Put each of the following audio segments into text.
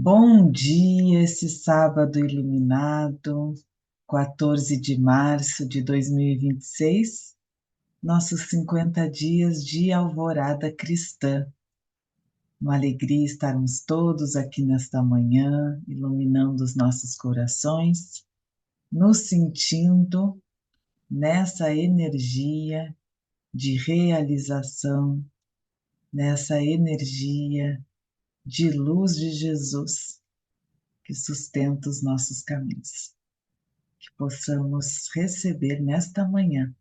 Bom dia, esse sábado iluminado, 14 de março de 2026, nossos 50 dias de alvorada cristã. Uma alegria estarmos todos aqui nesta manhã, iluminando os nossos corações, nos sentindo nessa energia de realização, nessa energia de luz de Jesus que sustenta os nossos caminhos. Que possamos receber nesta manhã,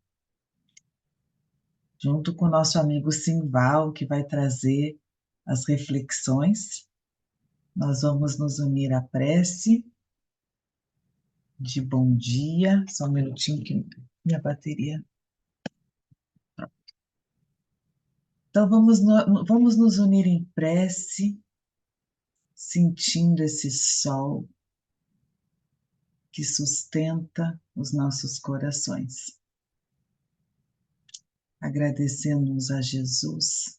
junto com o nosso amigo Simval, que vai trazer as reflexões. Nós vamos nos unir à prece de bom dia. Só um minutinho que minha bateria. Então vamos nos unir em prece, sentindo esse sol que sustenta os nossos corações. Agradecemos a Jesus.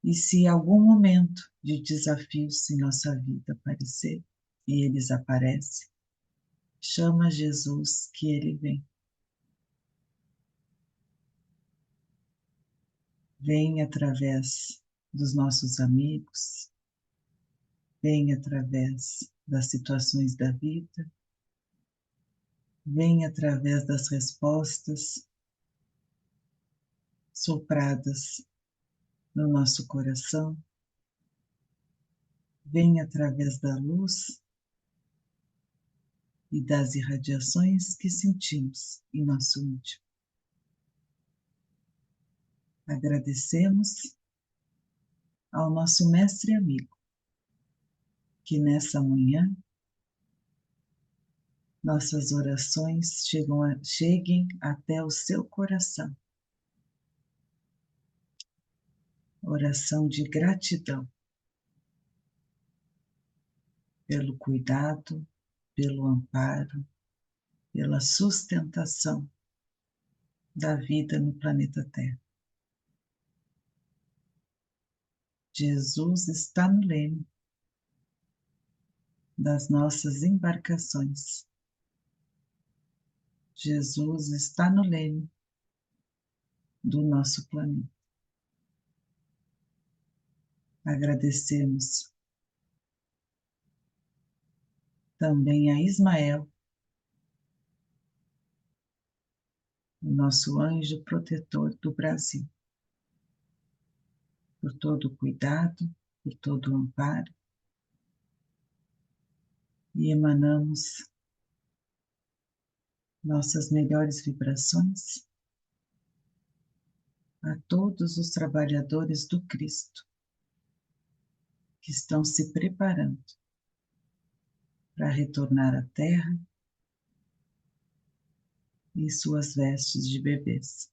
E se algum momento de desafios em nossa vida aparecer, e eles aparecem, chama Jesus que ele vem. Vem através dos nossos amigos, vem através das situações da vida, vem através das respostas sopradas no nosso coração, vem através da luz e das irradiações que sentimos em nosso íntimo. Agradecemos ao nosso mestre amigo, que nessa manhã nossas orações cheguem até o seu coração. Oração de gratidão pelo cuidado, pelo amparo, pela sustentação da vida no planeta Terra. Jesus está no leme das nossas embarcações. Jesus está no leme do nosso planeta. Agradecemos também a Ismael, o nosso anjo protetor do Brasil, por todo o cuidado, por todo o amparo, e emanamos nossas melhores vibrações a todos os trabalhadores do Cristo que estão se preparando para retornar à Terra em suas vestes de bebês.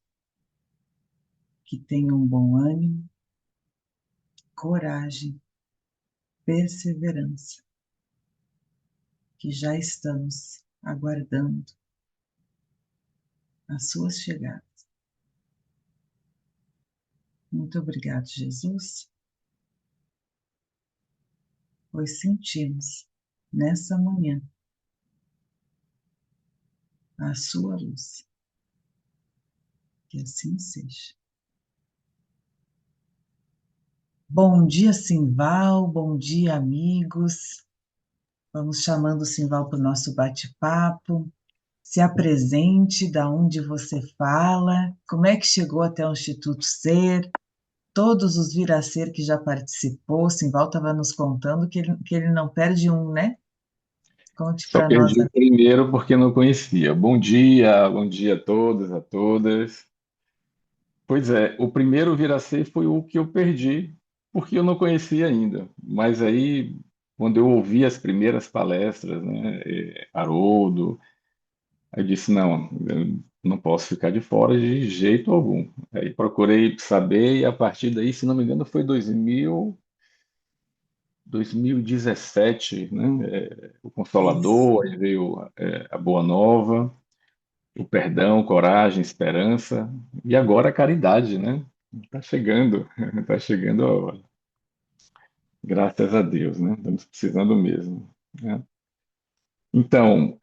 Que tenham bom ânimo, coragem, perseverança, que já estamos aguardando a sua chegada. Muito obrigado, Jesus, pois sentimos nessa manhã a sua luz. Que assim seja. Bom dia, Simval, bom dia, amigos. Vamos chamando o Simval para o nosso bate-papo. Se apresente, da onde você fala, como é que chegou até o Instituto Ser, todos os vir a ser que já participou. Simval estava nos contando que ele não perde um, né? Conte Só para nós. perdi o primeiro porque não conhecia. Bom dia a todos, a todas. Pois é, o primeiro Viracê foi o que eu perdi, porque eu não conhecia ainda. Mas aí, quando eu ouvi as primeiras palestras, né, Haroldo, aí eu disse, não, eu não posso ficar de fora de jeito algum. Aí procurei saber e a partir daí, se não me engano, foi 2017, né, o Isso. Consolador, aí veio a Boa Nova, o perdão, coragem, esperança, e agora a caridade, né? Está chegando, está chegando a hora. Graças a Deus, né? Estamos precisando mesmo, né? Então,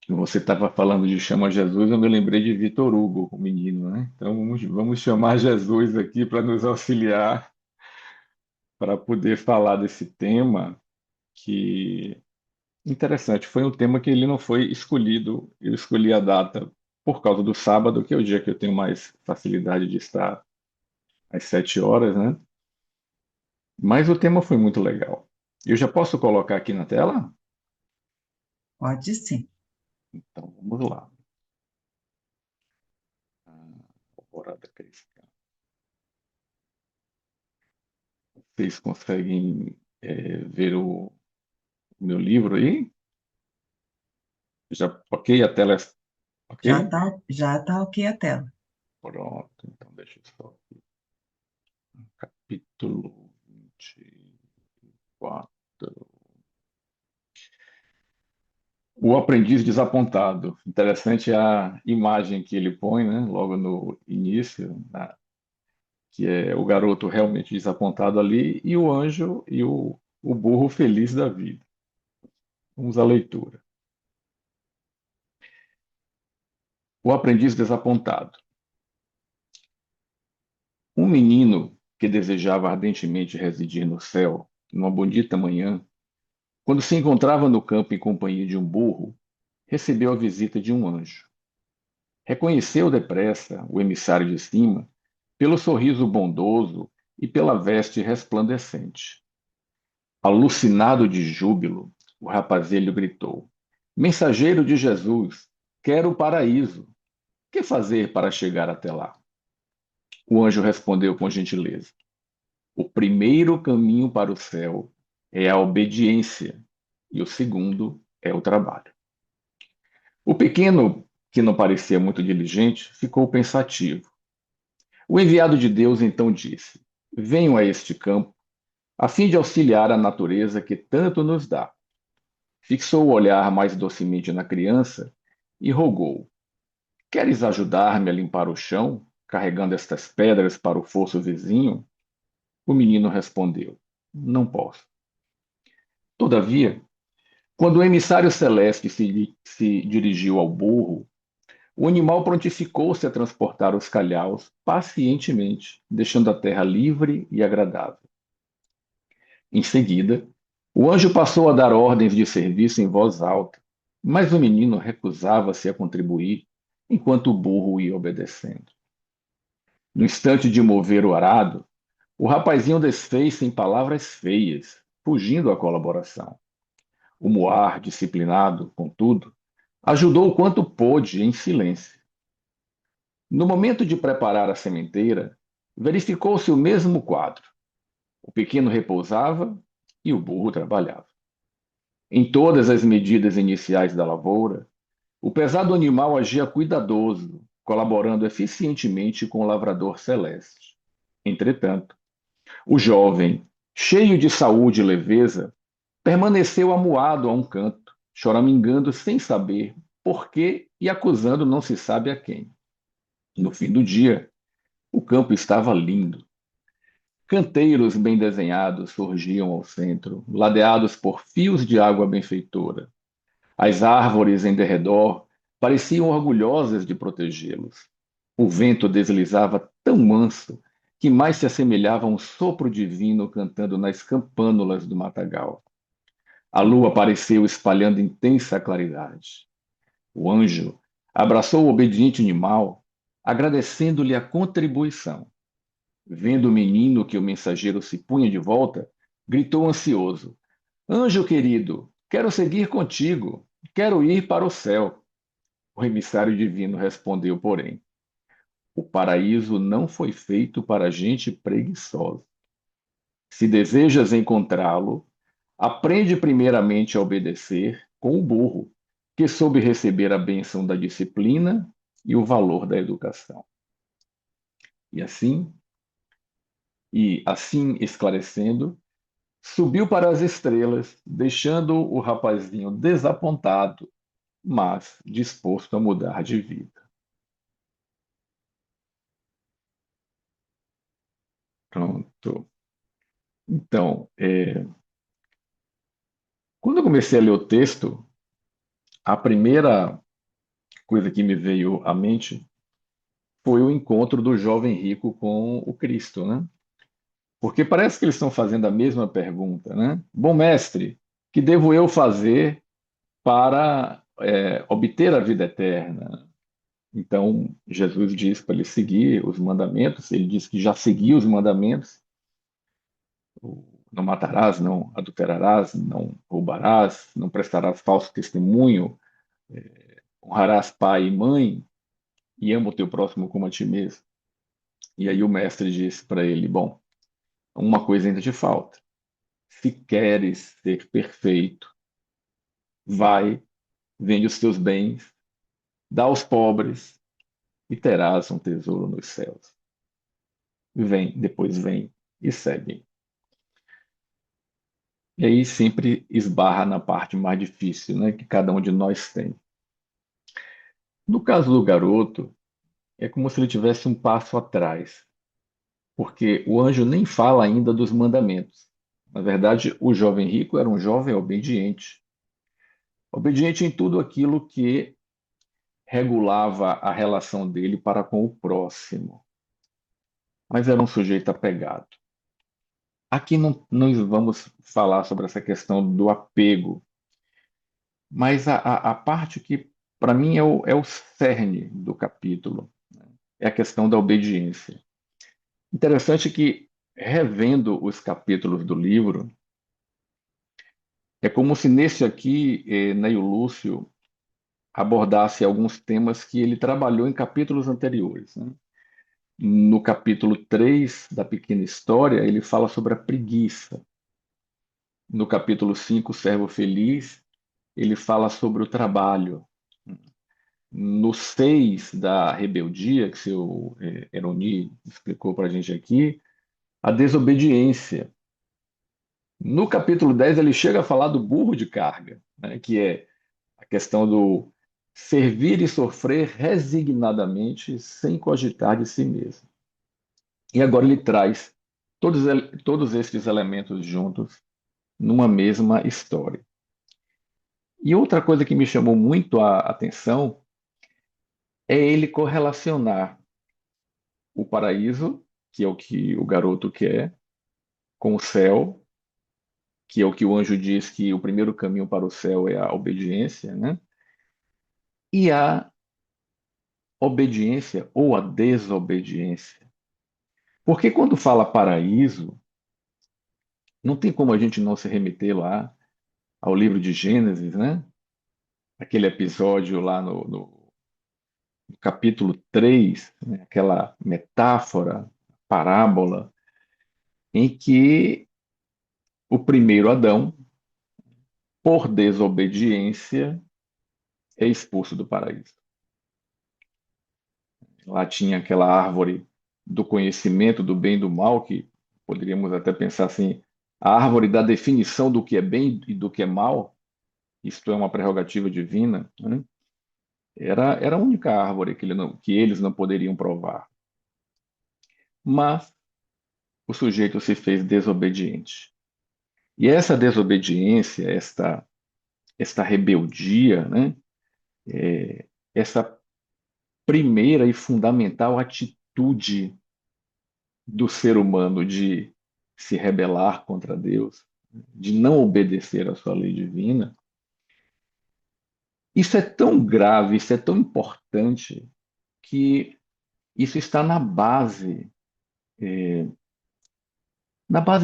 você estava falando de Chama Jesus, eu me lembrei de Vitor Hugo, o menino, né? Então, vamos chamar Jesus aqui para nos auxiliar, para poder falar desse tema que, interessante, foi um tema que ele não foi escolhido, eu escolhi a data por causa do sábado, que é o dia que eu tenho mais facilidade de estar às 7 horas, né? Mas o tema foi muito legal. Eu já posso colocar aqui na tela? Pode sim. Então, vamos lá. Alvorada Cristã. Vocês conseguem ver o meu livro aí? Já, ok? A tela é ok? Já tá ok a tela. Pronto, então deixa eu só. Capítulo 24. O aprendiz desapontado. Interessante a imagem que ele põe, né, logo no início, que é o garoto realmente desapontado ali e o anjo e o burro feliz da vida. Vamos à leitura. O aprendiz desapontado. Um menino que desejava ardentemente residir no céu, numa bonita manhã, quando se encontrava no campo em companhia de um burro, recebeu a visita de um anjo. Reconheceu depressa o emissário de cima pelo sorriso bondoso e pela veste resplandecente. Alucinado de júbilo, o rapazelho gritou: Mensageiro de Jesus, quero o paraíso. Que fazer para chegar até lá? O anjo respondeu com gentileza: O primeiro caminho para o céu é a obediência, e o segundo é o trabalho. O pequeno, que não parecia muito diligente, ficou pensativo. O enviado de Deus então disse: Venham a este campo, a fim de auxiliar a natureza que tanto nos dá. Fixou o olhar mais docemente na criança e rogou: Queres ajudar-me a limpar o chão, carregando estas pedras para o fosso vizinho? O menino respondeu: Não posso. Todavia, quando o emissário celeste se dirigiu ao burro, o animal prontificou-se a transportar os calhaus pacientemente, deixando a terra livre e agradável. Em seguida, o anjo passou a dar ordens de serviço em voz alta, mas o menino recusava-se a contribuir, enquanto o burro ia obedecendo. No instante de mover o arado, o rapazinho desfez-se em palavras feias, fugindo à colaboração. O Moar, disciplinado, contudo, ajudou o quanto pôde em silêncio. No momento de preparar a sementeira, verificou-se o mesmo quadro. O pequeno repousava e o burro trabalhava. Em todas as medidas iniciais da lavoura, o pesado animal agia cuidadoso, colaborando eficientemente com o lavrador celeste. Entretanto, o jovem, cheio de saúde e leveza, permaneceu amuado a um canto, choramingando sem saber por quê e acusando não se sabe a quem. No fim do dia, o campo estava lindo. Canteiros bem desenhados surgiam ao centro, ladeados por fios de água benfeitora. As árvores em derredor pareciam orgulhosas de protegê-los. O vento deslizava tão manso que mais se assemelhava a um sopro divino cantando nas campânulas do matagal. A lua apareceu espalhando intensa claridade. O anjo abraçou o obediente animal, agradecendo-lhe a contribuição. Vendo o menino que o mensageiro se punha de volta, gritou ansioso: Anjo querido, quero seguir contigo, quero ir para o céu. O emissário divino respondeu, porém: O paraíso não foi feito para gente preguiçosa. Se desejas encontrá-lo, aprende primeiramente a obedecer com o burro, que soube receber a bênção da disciplina e o valor da educação. E assim esclarecendo, subiu para as estrelas, deixando o rapazinho desapontado, mas disposto a mudar de vida. Pronto. Então, quando eu comecei a ler o texto, a primeira coisa que me veio à mente foi o encontro do jovem rico com o Cristo, né? Porque parece que eles estão fazendo a mesma pergunta, né? Bom mestre, que devo eu fazer para obter a vida eterna? Então, Jesus diz para ele seguir os mandamentos, ele diz que já seguiu os mandamentos: não matarás, não adulterarás, não roubarás, não prestarás falso testemunho, honrarás pai e mãe e ama o teu próximo como a ti mesmo. E aí o mestre disse para ele: bom, uma coisa ainda te falta. Se queres ser perfeito, vai, vende os teus bens, dá aos pobres e terás um tesouro nos céus. Vem, depois vem e segue. E aí sempre esbarra na parte mais difícil, né, que cada um de nós tem. No caso do garoto, é como se ele tivesse um passo atrás, porque o anjo nem fala ainda dos mandamentos. Na verdade, o jovem rico era um jovem obediente, obediente em tudo aquilo que regulava a relação dele para com o próximo, mas era um sujeito apegado. Aqui não vamos falar sobre essa questão do apego, mas a parte que, para mim, é o cerne do capítulo, é a questão da obediência. Interessante que, revendo os capítulos do livro, é como se nesse aqui, Neio Lúcio abordasse alguns temas que ele trabalhou em capítulos anteriores, né? No capítulo 3 da Pequena História, ele fala sobre a preguiça. No capítulo 5, o Servo Feliz, ele fala sobre o trabalho. No 6 da rebeldia, que o seu Eroni explicou para a gente aqui, a desobediência. No capítulo 10 ele chega a falar do burro de carga, né, que é a questão do servir e sofrer resignadamente, sem cogitar de si mesmo. E agora ele traz todos esses elementos juntos numa mesma história. E outra coisa que me chamou muito a atenção é ele correlacionar o paraíso, que é o que o garoto quer, com o céu, que é o que o anjo diz que o primeiro caminho para o céu é a obediência, né? E a obediência ou a desobediência. Porque quando fala paraíso, não tem como a gente não se remeter lá ao livro de Gênesis, né? Aquele episódio lá no capítulo 3, né? Aquela metáfora, parábola, em que o primeiro Adão, por desobediência, é expulso do paraíso. Lá tinha aquela árvore do conhecimento do bem e do mal, que poderíamos até pensar assim, a árvore da definição do que é bem e do que é mal, isto é uma prerrogativa divina, né? Era a única árvore que eles não poderiam provar. Mas o sujeito se fez desobediente. E essa desobediência, esta rebeldia, né? Essa primeira e fundamental atitude do ser humano de se rebelar contra Deus, de não obedecer à sua lei divina, isso é tão grave, isso é tão importante, que isso está na base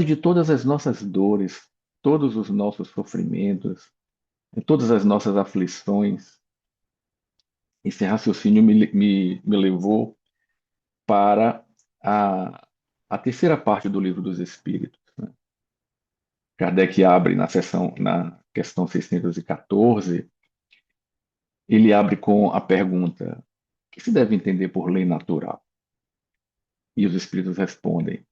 de todas as nossas dores, todos os nossos sofrimentos, todas as nossas aflições. Esse raciocínio me levou para a terceira parte do Livro dos Espíritos, né? Kardec abre na questão 614, ele abre com a pergunta: o que se deve entender por lei natural? E os espíritos respondem: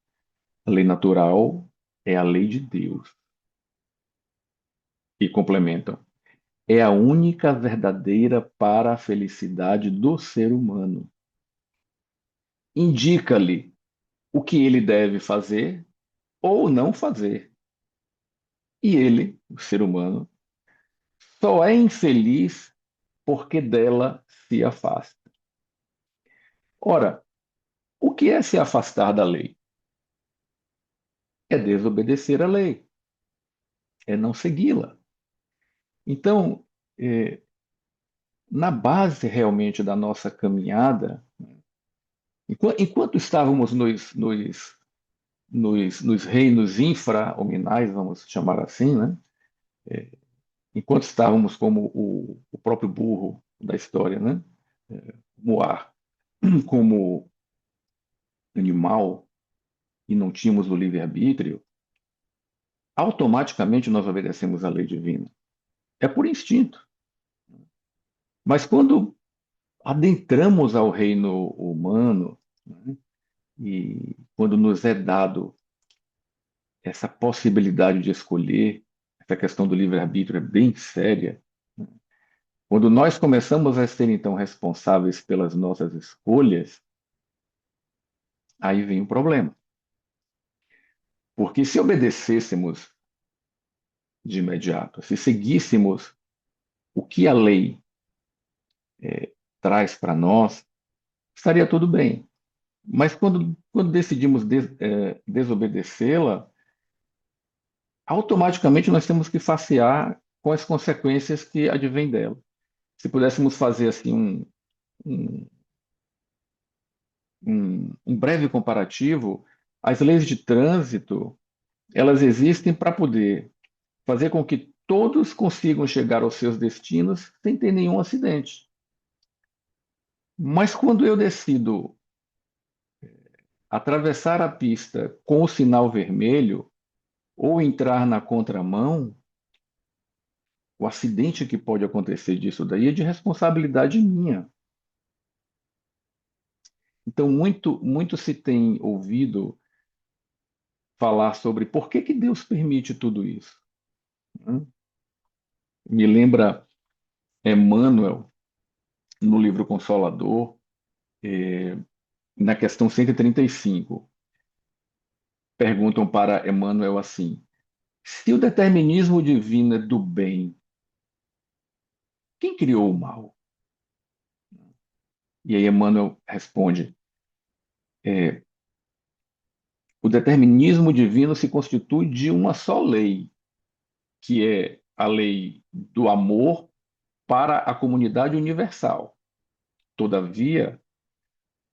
a lei natural é a lei de Deus. E complementam: é a única verdadeira para a felicidade do ser humano. Indica-lhe o que ele deve fazer ou não fazer. E ele, o ser humano, só é infeliz porque dela se afasta. Ora, o que é se afastar da lei? É desobedecer a lei, é não segui-la. Então, eh, na base realmente da nossa caminhada, enquanto estávamos nos reinos infra-hominais, vamos chamar assim, né? Enquanto estávamos como o próprio burro da história, né? Moar como animal e não tínhamos o livre-arbítrio, automaticamente nós obedecemos à lei divina. É por instinto. Mas quando adentramos ao reino humano, né, e quando nos é dado essa possibilidade de escolher, essa questão do livre-arbítrio é bem séria. Né? Quando nós começamos a ser então responsáveis pelas nossas escolhas, aí vem o problema. Porque se obedecêssemos de imediato, se seguíssemos o que a lei traz para nós, estaria tudo bem. Mas quando decidimos desobedecê-la, automaticamente nós temos que facear com as consequências que advêm dela. Se pudéssemos fazer assim um, um breve comparativo, as leis de trânsito, elas existem para poder fazer com que todos consigam chegar aos seus destinos sem ter nenhum acidente. Mas quando eu decido atravessar a pista com o sinal vermelho ou entrar na contramão, o acidente que pode acontecer disso daí é de responsabilidade minha. Então, muito se tem ouvido falar sobre por que que Deus permite tudo isso, né? Me lembra Emmanuel, no livro Consolador, na questão 135. Perguntam para Emmanuel assim: se o determinismo divino é do bem, quem criou o mal? E aí Emmanuel responde: é, o determinismo divino se constitui de uma só lei, que é a lei do amor para a comunidade universal. Todavia,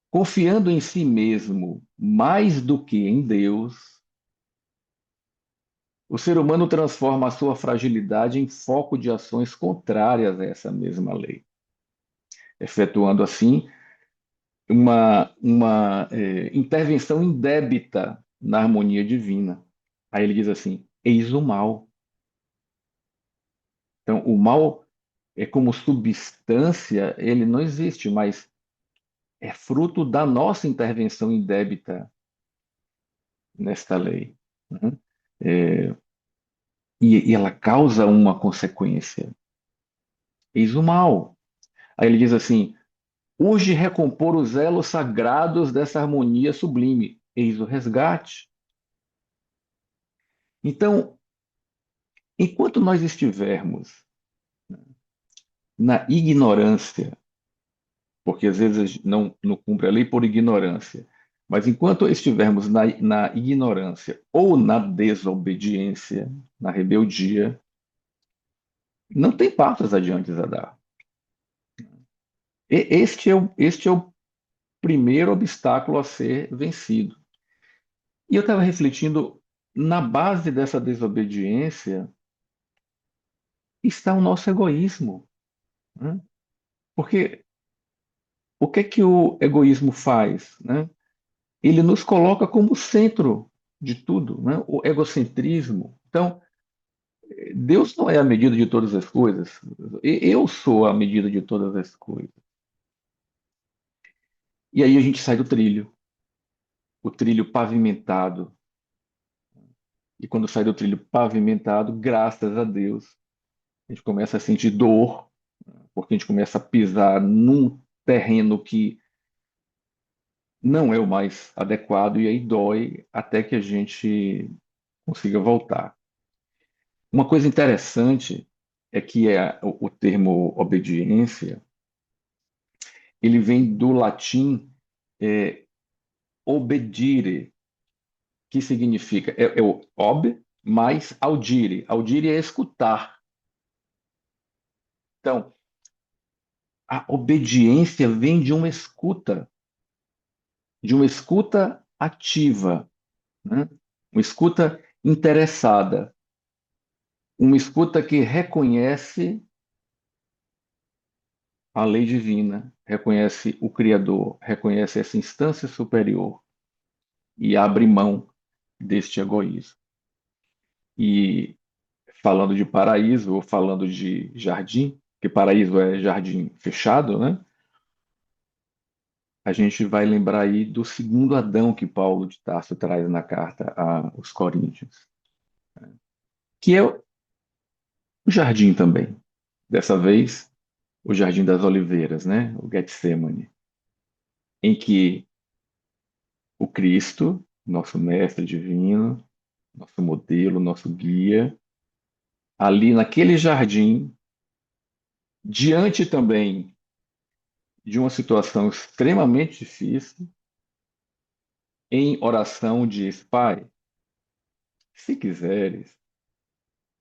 confiando em si mesmo mais do que em Deus, o ser humano transforma a sua fragilidade em foco de ações contrárias a essa mesma lei, efetuando assim uma intervenção indébita na harmonia divina. Aí ele diz assim: eis o mal. Então, o mal é como substância, ele não existe, mas é fruto da nossa intervenção indébita nesta lei, né? É, e ela causa uma consequência. Eis o mal. Aí ele diz assim: urge recompor os elos sagrados dessa harmonia sublime. Eis o resgate. Então, enquanto nós estivermos na ignorância, porque às vezes a gente não cumpre a lei por ignorância, mas enquanto estivermos na ignorância ou na desobediência, na rebeldia, não tem passos adiante a dar. Este é o primeiro obstáculo a ser vencido. E eu estava refletindo, na base dessa desobediência está o nosso egoísmo, né? Porque o que é que o egoísmo faz, né? Ele nos coloca como centro de tudo, né? O egocentrismo. Então, Deus não é a medida de todas as coisas. Eu sou a medida de todas as coisas. E aí a gente sai do trilho, o trilho pavimentado. E quando sai do trilho pavimentado, graças a Deus, a gente começa a sentir dor, porque a gente começa a pisar num terreno que não é o mais adequado e aí dói até que a gente consiga voltar. Uma coisa interessante é que o termo obediência, ele vem do latim é, obedire, que significa é o ob mais audire. Audire é escutar. Então, a obediência vem de uma escuta ativa, né? Uma escuta interessada, uma escuta que reconhece a lei divina, reconhece o Criador, reconhece essa instância superior e abre mão deste egoísmo. E falando de paraíso ou falando de jardim, que paraíso é jardim fechado, né? A gente vai lembrar aí do segundo Adão que Paulo de Tarso traz na carta aos Coríntios, que é o jardim também. Dessa vez, o Jardim das Oliveiras, né? O Getsemane, em que o Cristo, nosso mestre divino, nosso modelo, nosso guia, ali naquele jardim, diante também de uma situação extremamente difícil, em oração diz: Pai, se quiseres,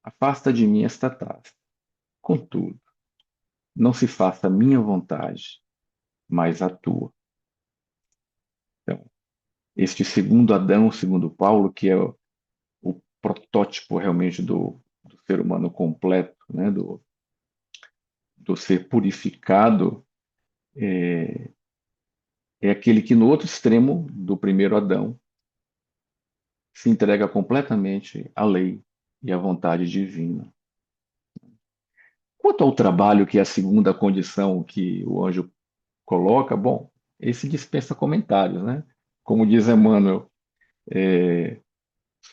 afasta de mim esta taça. Contudo, não se faça a minha vontade, mas a tua. Então, este segundo Adão, segundo Paulo, que é o protótipo realmente do ser humano completo, né? Do ser purificado, é aquele que no outro extremo do primeiro Adão se entrega completamente à lei e à vontade divina. Quanto ao trabalho, que é a segunda condição que o anjo coloca, bom, esse dispensa comentários, né? Como diz Emmanuel, é,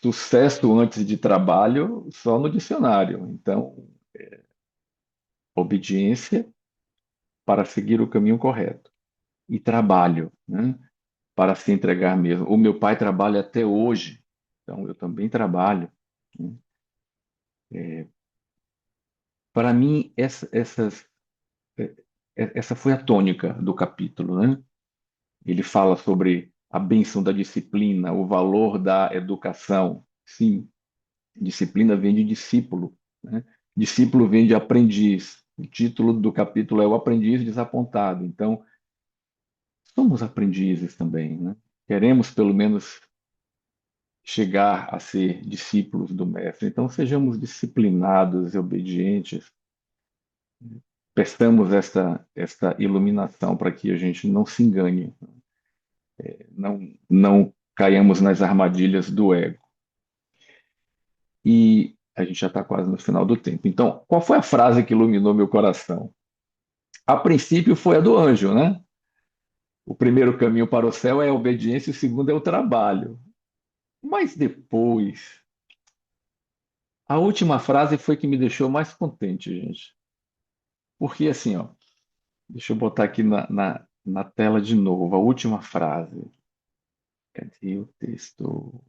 sucesso antes de trabalho só no dicionário. Então, obediência para seguir o caminho correto e trabalho, né? Para se entregar mesmo. O meu pai trabalha até hoje, então eu também trabalho, né? Para mim, é, essa foi a tônica do capítulo, né? Ele fala sobre a bênção da disciplina, o valor da educação. Sim, disciplina vem de discípulo, né? Discípulo vem de aprendiz. O título do capítulo é O Aprendiz Desapontado. Então, somos aprendizes também, né? Queremos, pelo menos, chegar a ser discípulos do Mestre. Então, sejamos disciplinados e obedientes. Peçamos esta iluminação para que a gente não se engane, não caiamos nas armadilhas do ego. E a gente já está quase no final do tempo. Então, qual foi a frase que iluminou meu coração? A princípio foi a do anjo, né? O primeiro caminho para o céu é a obediência, o segundo é o trabalho. Mas depois, a última frase foi que me deixou mais contente, gente. Porque assim, ó, deixa eu botar aqui na tela de novo, a última frase. Cadê o texto?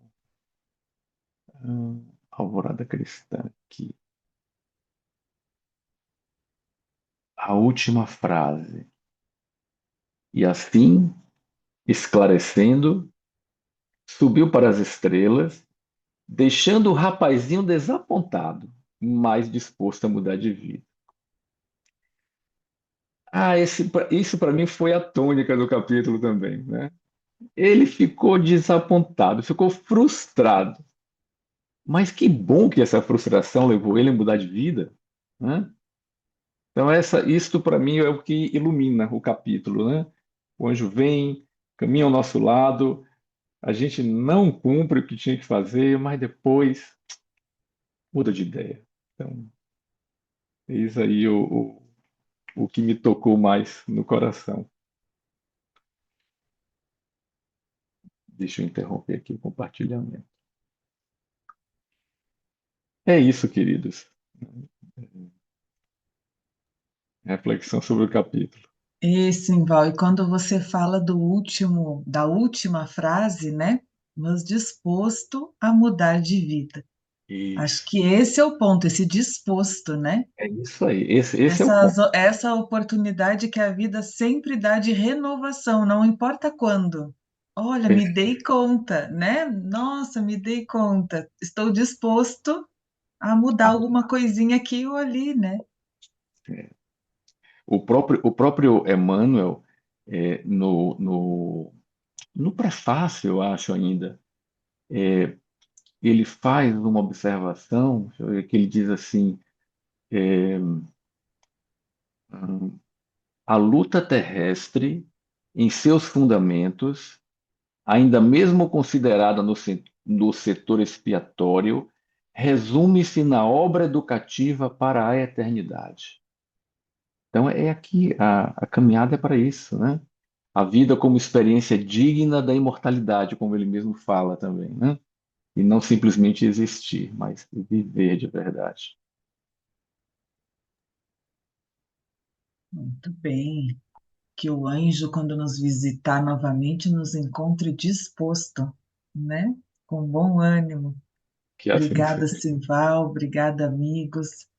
Alvorada Cristã aqui. A última frase. E assim, esclarecendo, subiu para as estrelas, deixando o rapazinho desapontado, mas disposto a mudar de vida. Isso para mim foi a tônica do capítulo também, né? Ele ficou desapontado, ficou frustrado. Mas que bom que essa frustração levou ele a mudar de vida, né? Então isto para mim é o que ilumina o capítulo, né? O anjo vem, caminha ao nosso lado, a gente não cumpre o que tinha que fazer, mas depois muda de ideia. Então, eis aí o que me tocou mais no coração. Deixa eu interromper aqui o compartilhamento. É isso, queridos. Reflexão sobre o capítulo. Simval, e quando você fala da última frase, né? Mas disposto a mudar de vida. Acho Isso. que esse é o ponto, esse disposto, né? É isso aí. Esse é o ponto. Essa oportunidade que a vida sempre dá de renovação, não importa quando. Olha, me dei conta, né? Nossa, me dei conta. Estou disposto a mudar alguma coisinha aqui ou ali, né? O próprio Emmanuel, no prefácio, eu acho ainda, ele faz uma observação, deixa eu ver, que ele diz assim: hum, a luta terrestre, em seus fundamentos, ainda mesmo considerada no setor expiatório, resume-se na obra educativa para a eternidade. Então, é aqui, a caminhada é para isso, né? A vida como experiência digna da imortalidade, como ele mesmo fala também, né? E não simplesmente existir, mas viver de verdade. Muito bem. Que o anjo, quando nos visitar novamente, nos encontre disposto, né? Com bom ânimo. Que assim Obrigada, seja. Simval. Obrigada, amigos.